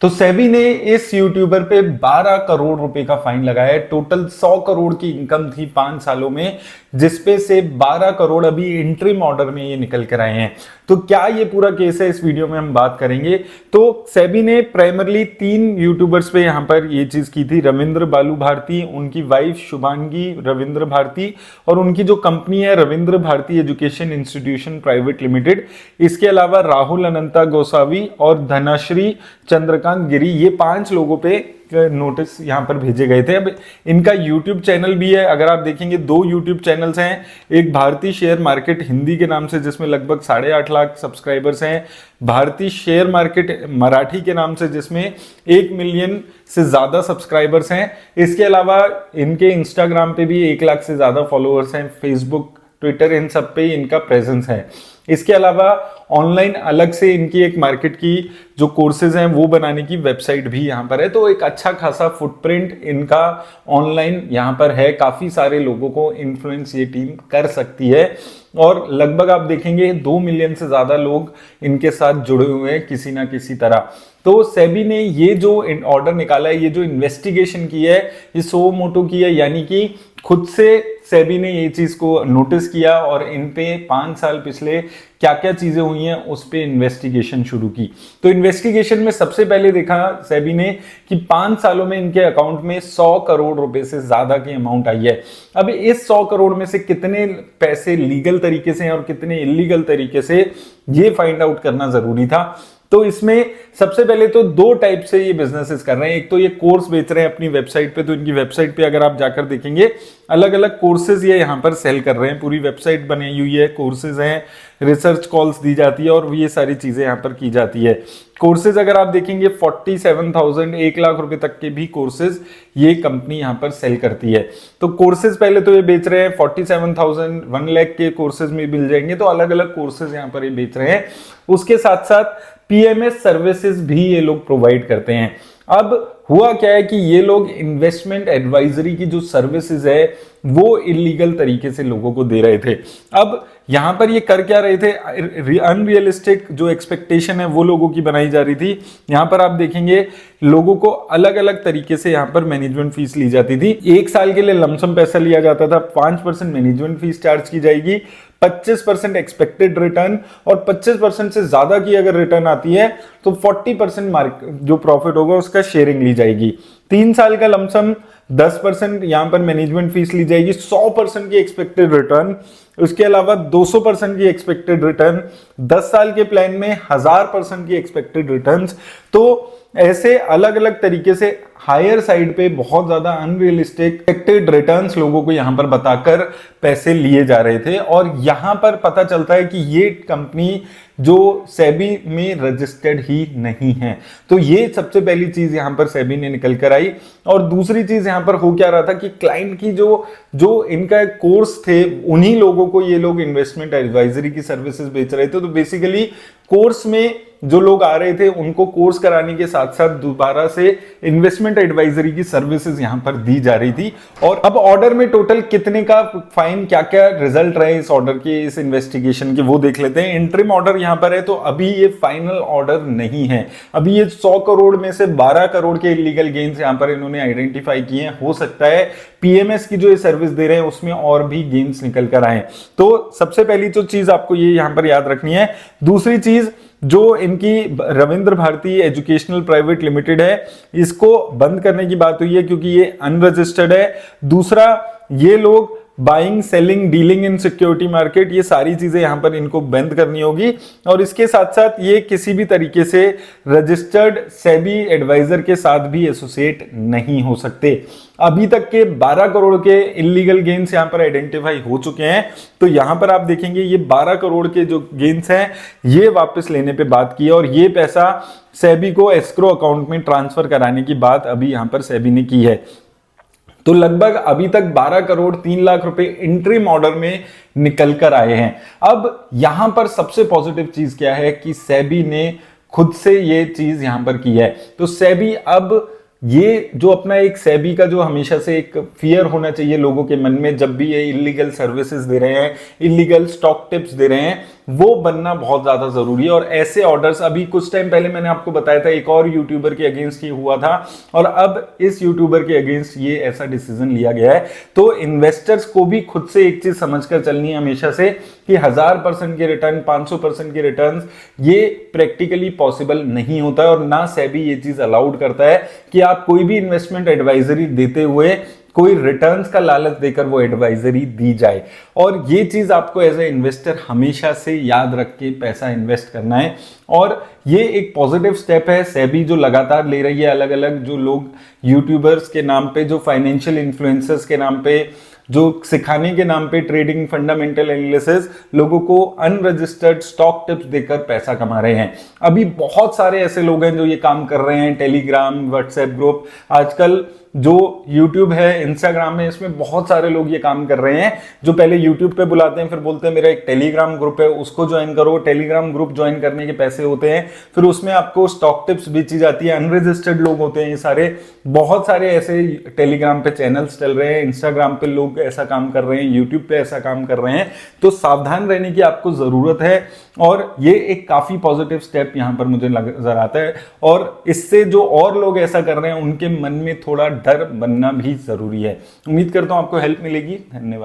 तो सेबी ने इस यूट्यूबर पे 12 करोड़ रुपए का फाइन लगाया है। टोटल 100 करोड़ की इनकम थी 5 सालों में, जिसपे से 12 करोड़ अभी इंटरिम ऑर्डर में ये निकल कर आए हैं। तो क्या ये पूरा केस है, इस वीडियो में हम बात करेंगे। तो सेबी ने प्राइमरली 3 यूट्यूबर्स पे यहां पर ये चीज की थी। रविंद्र बालू भारती, उनकी वाइफ शुभांगी रविंद्र भारती, और उनकी जो कंपनी है Ravindra Bharati education institution private limited. इसके अलावा राहुल अनंता गोसावी और धनश्री चंद्रकांत गिरी, ये 5 लोगों पे नोटिस यहां पर भेजे गए थे। अब इनका यूट्यूब चैनल भी है, अगर आप देखेंगे 2 यूट्यूब चैनल्स हैं। एक भारतीय शेयर मार्केट हिंदी के नाम से, जिसमें लगभग 8.5 लाख सब्सक्राइबर्स हैं। भारतीय शेयर मार्केट मराठी के नाम से, जिसमें 1 मिलियन से ज्यादा सब्सक्राइबर्स हैं। इसके अलावा इनके इंस्टाग्राम पे भी 1 लाख से ज्यादा फॉलोअर्स हैं। फेसबुक, ट्विटर, इन सब पे इनका प्रेजेंस है। इसके अलावा ऑनलाइन अलग से इनकी एक मार्केट की जो कोर्सेज हैं वो बनाने की वेबसाइट भी यहाँ पर है। तो एक अच्छा खासा फुटप्रिंट इनका ऑनलाइन यहाँ पर है। काफी सारे लोगों को इन्फ्लुएंस ये टीम कर सकती है, और लगभग आप देखेंगे 2 मिलियन से ज्यादा लोग इनके साथ जुड़े हुए हैं किसी ना किसी तरह। तो सेबी ने ये जो ऑर्डर निकाला है, ये जो इन्वेस्टिगेशन की है, ये सो मोटो की है, यानी कि खुद से सेबी ने ये चीज को नोटिस किया और इन पे 5 साल पिछले क्या क्या चीजें हुई हैं उस पे इन्वेस्टिगेशन शुरू की। तो इन्वेस्टिगेशन में सबसे पहले देखा सेबी ने कि 5 सालों में इनके अकाउंट में 100 करोड़ रुपए से ज्यादा की अमाउंट आई है। अब इस 100 करोड़ में से कितने पैसे लीगल तरीके से हैं और कितने इलीगल तरीके से, ये फाइंड आउट करना जरूरी था। तो इसमें सबसे पहले तो 2 टाइप से ये बिजनेसेस कर रहे हैं। एक तो ये कोर्स बेच रहे हैं अपनी वेबसाइट पे। तो इनकी वेबसाइट पे अगर आप जाकर देखेंगे, अलग अलग कोर्सेज ये यहाँ पर सेल कर रहे हैं। पूरी वेबसाइट बनी हुई है, कोर्सेज हैं, रिसर्च कॉल्स दी जाती है और ये सारी चीजें यहाँ पर की जाती है। कोर्सेज अगर आप देखेंगे 47,000, 1 लाख रुपए तक के भी कोर्सेज ये कंपनी यहाँ पर सेल करती है। तो कोर्सेज पहले तो ये बेच रहे हैं 47,000, 1 लाख के कोर्सेज में मिल जाएंगे। तो अलग अलग कोर्सेज यहाँ पर ये बेच रहे हैं। उसके साथ साथ पीएमएस सर्विसेज भी ये लोग प्रोवाइड करते हैं। अब हुआ क्या है कि ये लोग इन्वेस्टमेंट एडवाइजरी की जो सर्विसेज है वो इलीगल तरीके से लोगों को दे रहे थे। अब यहां पर ये कर क्या रहे थे, अनरियलिस्टिक जो एक्सपेक्टेशन है वो लोगों की बनाई जा रही थी। यहां पर आप देखेंगे लोगों को अलग अलग तरीके से यहां पर मैनेजमेंट फीस ली जाती थी। 1 साल के लिए लमसम पैसा लिया जाता था, 5% मैनेजमेंट फीस चार्ज की जाएगी, 25% एक्सपेक्टेड रिटर्न, और 25% से ज्यादा की अगर रिटर्न आती है तो 40% जो प्रॉफिट होगा उसका शेयरिंग ली जाएगी। 3 साल का लमसम 10% यहां पर मैनेजमेंट फीस ली जाएगी, 100% की एक्सपेक्टेड रिटर्न, उसके अलावा 200% की एक्सपेक्टेड रिटर्न, 10 साल के प्लान में 1000% की एक्सपेक्टेड रिटर्न्स। तो ऐसे अलग अलग तरीके से हायर साइड पे बहुत ज्यादा अनरियलिस्टिक एक्सपेक्टेड रिटर्न्स लोगों को यहां पर बताकर पैसे लिए जा रहे थे। और यहां पर पता चलता है कि ये कंपनी जो सेबी में रजिस्टर्ड ही नहीं है। तो ये सबसे पहली चीज यहां पर सेबी ने निकल कर आई। और दूसरी चीज यहां पर हो क्या रहा था कि क्लाइंट की जो इनका कोर्स थे, उन्हीं लोगों को ये लोग इन्वेस्टमेंट एडवाइजरी की सर्विसेज बेच रहे थे। तो बेसिकली कोर्स में जो लोग आ रहे थे उनको कोर्स कराने के साथ साथ दोबारा से इन्वेस्टमेंट एडवाइजरी की सर्विसेज यहां पर दी जा रही थी। और अब ऑर्डर में टोटल कितने का फाइन, क्या क्या रिजल्ट रहे इस ऑर्डर के, इस इन्वेस्टिगेशन के, वो देख लेते हैं। इंटरिम ऑर्डर यहां पर है, तो अभी ये फाइनल ऑर्डर नहीं है। अभी ये 100 करोड़ में से 12 करोड़ के इलीगल गेन्स यहां पर इन्होंने आइडेंटिफाई किए हैं। हो सकता है पीएमएस की जो ये सर्विस दे रहे हैं उसमें और भी गेन्स निकल कर आए। तो सबसे पहली जो चीज आपको ये यहां पर याद रखनी है। दूसरी चीज, जो इनकी Ravindra Bharati educational private limited है, इसको बंद करने की बात हुई है क्योंकि ये अनरजिस्टर्ड है। दूसरा, ये लोग buying, selling, dealing in security market, ये सारी चीजें यहां पर इनको बंद करनी होगी। और इसके साथ साथ ये किसी भी तरीके से रजिस्टर्ड सेबी एडवाइजर के साथ भी एसोसिएट नहीं हो सकते। अभी तक के 12 करोड़ के इलीगल गेन्स यहां पर आइडेंटिफाई हो चुके हैं। तो यहां पर आप देखेंगे ये 12 करोड़ के जो गेन्स हैं ये वापस लेने पे बात की है, और ये पैसा सेबी को एस्क्रो अकाउंट में ट्रांसफर कराने की बात अभी यहां पर सेबी ने की है। तो लगभग अभी तक 12 करोड़ 3 लाख रुपए इंटरिम ऑर्डर में निकल कर आए हैं। अब यहां पर सबसे पॉजिटिव चीज क्या है कि सेबी ने खुद से ये चीज यहां पर की है। तो सेबी अब ये जो अपना एक सेबी का जो हमेशा से एक फियर होना चाहिए लोगों के मन में, जब भी ये इलीगल सर्विसेज दे रहे हैं, इलीगल स्टॉक टिप्स दे रहे हैं, वो बनना बहुत ज्यादा जरूरी है। और ऐसे ऑर्डर्स अभी कुछ टाइम पहले मैंने आपको बताया था एक और यूट्यूबर के अगेंस्ट ये हुआ था, और अब इस यूट्यूबर के अगेंस्ट ये ऐसा डिसीजन लिया गया है। तो इन्वेस्टर्स को भी खुद से एक चीज समझकर चलनी है हमेशा से कि 1000% के रिटर्न, 500% के रिटर्न ये प्रैक्टिकली पॉसिबल नहीं होता है, और ना सेबी ये चीज अलाउड करता है कि आप कोई भी इन्वेस्टमेंट एडवाइजरी देते हुए कोई रिटर्न्स का लालच देकर वो एडवाइजरी दी जाए। और ये चीज आपको एज ए इन्वेस्टर हमेशा से याद रख के पैसा इन्वेस्ट करना है। और ये एक पॉजिटिव स्टेप है सेबी जो लगातार ले रही है, अलग अलग जो लोग यूट्यूबर्स के नाम पे, जो फाइनेंशियल इन्फ्लुएंसर्स के नाम पे, जो सिखाने के नाम पे ट्रेडिंग, फंडामेंटल एनालिसिस, लोगों को अनरजिस्टर्ड स्टॉक टिप्स देकर पैसा कमा रहे हैं। अभी बहुत सारे ऐसे लोग हैं जो ये काम कर रहे हैं, टेलीग्राम, व्हाट्सएप ग्रुप, आजकल जो YouTube है, इंस्टाग्राम है, इसमें बहुत सारे लोग ये काम कर रहे हैं जो पहले YouTube पे बुलाते हैं, फिर बोलते हैं मेरा एक टेलीग्राम ग्रुप है उसको ज्वाइन करो। टेलीग्राम ग्रुप ज्वाइन करने के पैसे होते हैं, फिर उसमें आपको स्टॉक टिप्स बेची जाती है। अनरजिस्टर्ड लोग होते हैं ये सारे, बहुत सारे ऐसे टेलीग्राम पे चैनल्स चल रहे हैं, इंस्टाग्राम पे लोग ऐसा काम कर रहे हैं, यूट्यूब पे ऐसा काम कर रहे हैं। तो सावधान रहने की आपको जरूरत है, और ये एक काफी पॉजिटिव स्टेप यहां पर मुझे नजर आता है। और इससे जो और लोग ऐसा कर रहे हैं उनके मन में थोड़ा डर बनना भी जरूरी है। उम्मीद करता हूं आपको हेल्प मिलेगी। धन्यवाद।